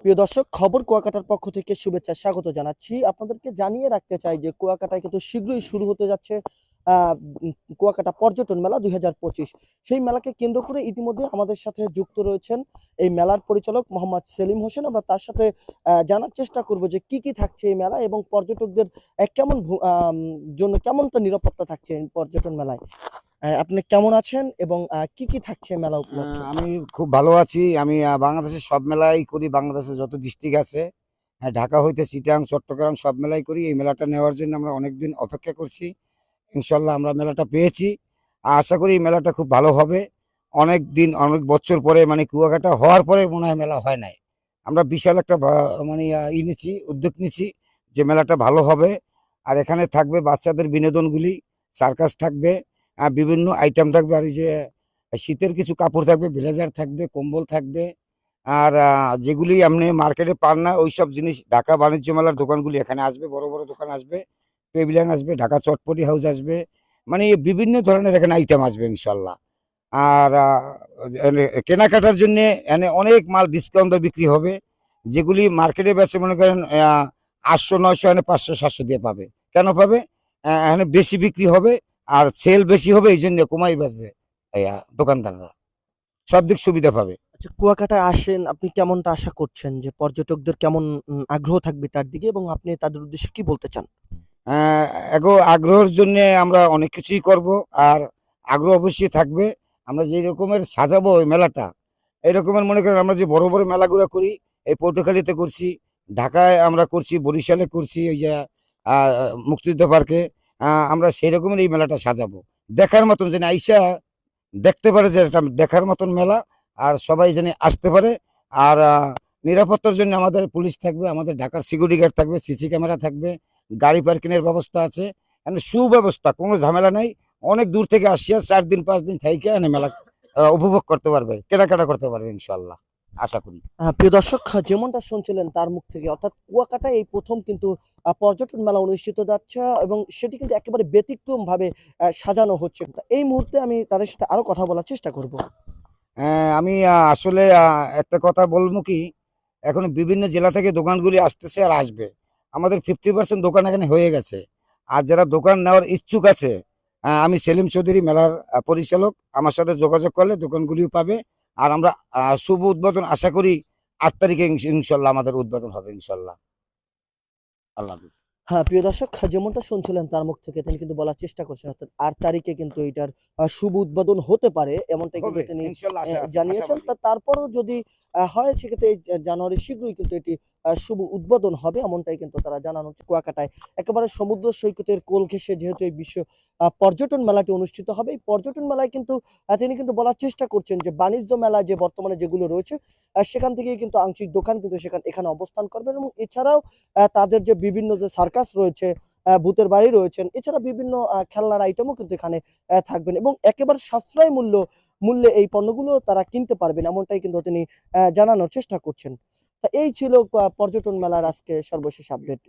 প্রিয় দর্শক, খবর কুয়াকাটার পক্ষ থেকে শুভেচ্ছা স্বাগত জানাচ্ছি। আপনাদেরকে জানিয়ে রাখতে চাই যে কুয়াকাটায় কিন্তু শীঘ্রই শুরু হতে যাচ্ছে আহ, কুয়াকাটা পর্যটন মেলা 2025। সেই মেলাকে কেন্দ্র করে ইতিমধ্যে আমাদের সাথে যুক্ত রয়েছেন এই মেলার পরিচালক মোহাম্মদ সেলিম হোসেন। আমরা তার সাথে জানার চেষ্টা করব যে কি কি থাকছে এই মেলা এবং পর্যটকদের জন্য কেমনটা নিরাপত্তা থাকছে এই পর্যটন মেলায়। আপনি কেমন আছেন এবং কি কি থাকছে মেলা উপলক্ষে? আমি খুব ভালো আছি। আমি বাংলাদেশের সব মেলাই করি। বাংলাদেশের যত ডিস্ট্রিক্ট আছে, ঢাকা হইতে চিটাগাং, চট্টগ্রাম সব মেলাই করি। এই মেলাটা নেওয়ার জন্য আমরা অনেকদিন অপেক্ষা করছি। ইনশাল্লাহ আমরা মেলাটা পেয়েছি। আশা করি এই মেলাটা খুব ভালো হবে। অনেক দিন, অনেক বছর পরে, মানে কুয়াকাটা হওয়ার পরে মনে হয় মেলা হয় নাই। আমরা বিশাল একটা মানে নিয়েছি, উদ্যোগ নিয়েছি যে মেলাটা ভালো হবে। আর এখানে থাকবে বাচ্চাদের বিনোদনগুলি, সার্কাস থাকবে, বিভিন্ন আইটেম থাকবে। আর এই যে শীতের কিছু কাপড় থাকবে, ব্লেজার থাকবে, কম্বল থাকবে। আর যেগুলি আপনি মার্কেটে পান না ওই সব জিনিস ঢাকা বাণিজ্য মেলার দোকানগুলি এখানে আসবে। বড় বড় দোকান আসবে, পেভিলিয়ন আসবে, ঢাকা চটপটি হাউস আসবে। মানে বিভিন্ন ধরনের এখানে আইটেম আসবে ইনশাল্লাহ। আর কেনাকাটার জন্য এখানে অনেক মাল ডিসকাউন্টে বিক্রি হবে। যেগুলি মার্কেটে বেচে মনে করেন 800 900, এখানে 500 700 দিয়ে পাবে। কেন পাবে? এখানে বেশি বিক্রি হবে আর সেল বেশি হবে, এই জন্য কমাই বেচবে দোকানদাররা। সব দিক সুবিধা পাবে। আচ্ছা, কুয়াকাটায় আসেন, আপনি কেমনটা আশা করছেন যে পর্যটকদের কেমন আগ্রহ থাকবে তার দিকে এবং আপনি তাদের উদ্দেশ্যে কি বলতে চান? এগো আগ্রহের জন্য আমরা অনেক কিছুই করব। আর আগ্রহ অবশ্যই থাকবে। আমরা যে রকমের সাজাবো ওই মেলাটা, এই রকমের মনে করেন আমরা যে বড় বড় মেলাগুলো করি, এই পটুয়াখালীতে করছি, ঢাকায় আমরা করছি, বরিশালে করছি, ওই যে আহ, মুক্তিযুদ্ধ পার্কে। আমরা সেই রকমের এই মেলাটা সাজাবো, দেখার মতন যেন আইসা দেখতে পারে যে এটা দেখার মতন মেলা। আর সবাই যেন আসতে পারে। আর নিরাপত্তার জন্য আমাদের পুলিশ থাকবে, আমাদের ঢাকার সিকিউরিটি গার্ড থাকবে, সিসি ক্যামেরা থাকবে, গাড়ি পার্কিংয়ের ব্যবস্থা আছে। মানে সুব্যবস্থা, কোনো ঝামেলা নাই। অনেক দূর থেকে আসিয়া 4 দিন 5 দিন থাইকে এনে মেলা উপভোগ করতে পারবে, কেনাকাটা করতে পারবে ইনশাল্লাহ, আশা করি। প্রিয় দর্শক, যেমনটা শুনছিলেন তার মুখ থেকে, অর্থাৎ কুয়াকাটায় এই প্রথম কিন্তু পর্যটন মেলা অনুষ্ঠিত যাচ্ছে এবং সেটি কিন্তু একেবারে ব্যতিক্রম ভাবে সাজানো হচ্ছে। তা এই মুহূর্তে আমি তাদের সাথে আরো কথা বলার চেষ্টা করব। আমি আসলে একটা কথা বলবো কি, এখন বিভিন্ন জেলা থেকে দোকানগুলি আসতেছে আর আসবে। আমাদের 50% দোকান এখানে হয়ে গেছে। আর যারা দোকান নেওয়ার ইচ্ছুক আছে, আমি সেলিম চৌধুরী, মেলার পরিচালক। আমার সাথে যোগাযোগ করলে দোকানগুলিও পাবে। আর আমরা শুভ উদ্বোধন আশা করি 8 তারিখে ইনশাল্লাহ আমাদের উদ্বোধন হবে ইনশাল্লাহ। আল্লাহ হাফিজ। হ্যাঁ, প্রিয় দর্শক, যেমনটা শুনছিলেন তার মুখ থেকে, তিনি কিন্তু বলার চেষ্টা করছেন অর্থাৎ 8 তারিখে কিন্তু এটার শুভ উদ্বোধন হতে পারে, এমনটাই কিন্তু হবে তিনি ইনশাল্লাহ, আশা আছে, জানিয়েছেন। আশাবাদী। তা তারপরেও যদি হয় সেক্ষেত্রে এই জানুয়ারি শীঘ্রই কিন্তু এটি শুভ উদ্বোধন হবে, এমনটাই কিন্তু তারা জানানো হচ্ছে। কুয়াকাটায় একেবারে সমুদ্র সৈকতের কোল ঘেঁষে যেহেতু এই বিশ্ব পর্যটন মেলাটি অনুষ্ঠিত হবে, এই পর্যটন মেলায় কিন্তু তিনি কিন্তু বলার চেষ্টা করছেন যে বাণিজ্য মেলা যে বর্তমানে যেগুলো রয়েছে সেখান থেকেই কিন্তু আংশিক দোকান কিন্তু এখানে অবস্থান করবেন এবং এছাড়াও তাদের যে বিভিন্ন যে সার্কাস রয়েছে, ভূতের বাড়ি রয়েছেন, এছাড়া বিভিন্ন খেলনার আইটেমও কিন্তু এখানে থাকবেন এবং একেবারে সাশ্রয় মূল্যে এই পণ্যগুলো তারা কিনতে পারবেন, এমনটাই কিন্তু তিনি জানানোর চেষ্টা করছেন। তা এই ছিল পর্যটন মেলার আজকে সর্বশেষ আপডেট।